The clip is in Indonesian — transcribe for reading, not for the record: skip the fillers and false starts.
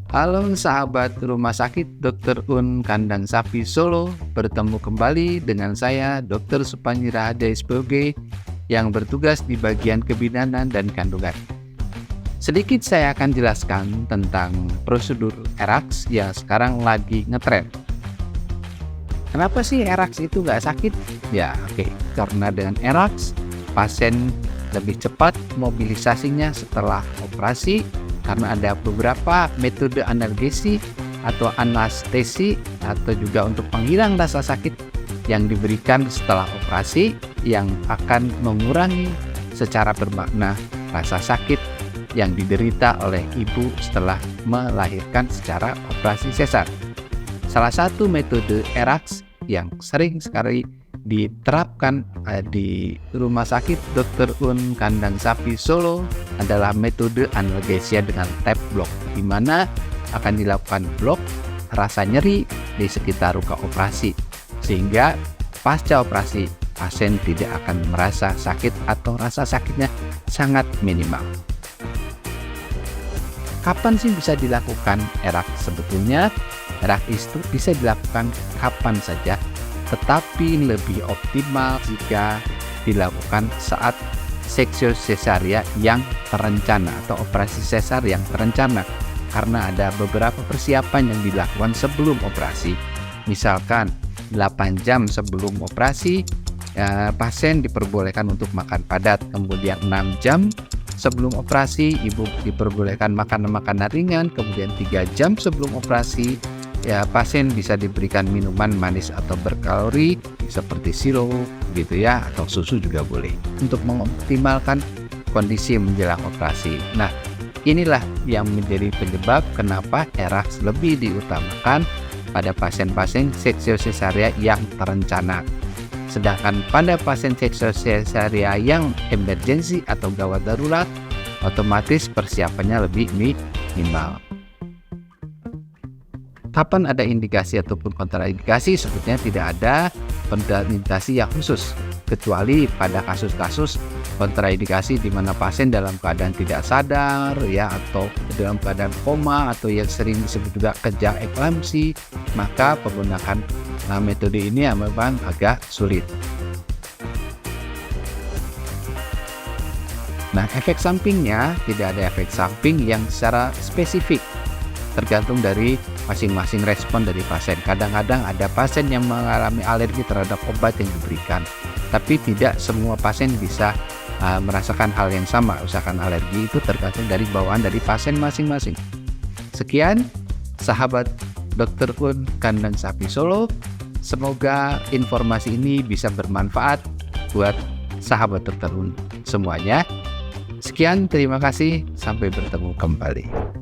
Halo sahabat Rumah Sakit Dr. Un Kandang Sapi Solo, bertemu kembali dengan saya Dr. Supandi Rahadja SPOG yang bertugas di bagian kebidanan dan kandungan. Sedikit saya akan jelaskan tentang prosedur ERAX yang sekarang lagi ngetren. Kenapa sih ERAX itu nggak sakit? Karena dengan ERAX pasien lebih cepat mobilisasinya setelah operasi, karena ada beberapa metode analgesi atau anestesi atau juga untuk penghilang rasa sakit yang diberikan setelah operasi yang akan mengurangi secara bermakna rasa sakit yang diderita oleh ibu setelah melahirkan secara operasi sesar. Salah satu metode ERAX yang sering sekali diterapkan di Rumah Sakit Dr. Un Kandang Sapi Solo adalah metode analgesia dengan tap block, di mana akan dilakukan blok rasa nyeri di sekitar luka operasi, sehingga pasca operasi pasien tidak akan merasa sakit atau rasa sakitnya sangat minimal. Kapan sih bisa dilakukan ERAX? Sebetulnya ERAX itu bisa dilakukan kapan saja, tetapi lebih optimal jika dilakukan saat seksio sesaria yang terencana atau operasi sesar yang terencana, karena ada beberapa persiapan yang dilakukan sebelum operasi. Misalkan 8 jam sebelum operasi pasien diperbolehkan untuk makan padat, kemudian 6 jam sebelum operasi ibu diperbolehkan makanan ringan, kemudian 3 jam sebelum operasi pasien bisa diberikan minuman manis atau berkalori seperti sirup gitu ya, atau susu juga boleh untuk mengoptimalkan kondisi menjelang operasi. Nah, inilah yang menjadi penyebab kenapa ERAX lebih diutamakan pada pasien-pasien seksio sesaria yang terencana. Sedangkan pada pasien seksio sesaria yang emergensi atau gawat darurat, otomatis persiapannya lebih minimal. Kapan ada indikasi ataupun kontraindikasi? Sebetulnya tidak ada kontraindikasi yang khusus, kecuali pada kasus-kasus kontraindikasi di mana pasien dalam keadaan tidak sadar atau dalam keadaan koma, atau yang sering disebut juga kejang eklamsi, maka penggunaan metode ini memang agak sulit. Nah, efek sampingnya tidak ada efek samping yang secara spesifik, tergantung dari masing-masing respon dari pasien. Kadang-kadang ada pasien yang mengalami alergi terhadap obat yang diberikan, tapi tidak semua pasien bisa merasakan hal yang sama. Usahakan alergi itu tergantung dari bawaan dari pasien masing-masing. Sekian sahabat Dr. Un Kandang Sapi Solo, semoga informasi ini bisa bermanfaat buat sahabat Dr. Un semuanya. Sekian, terima kasih, sampai bertemu kembali.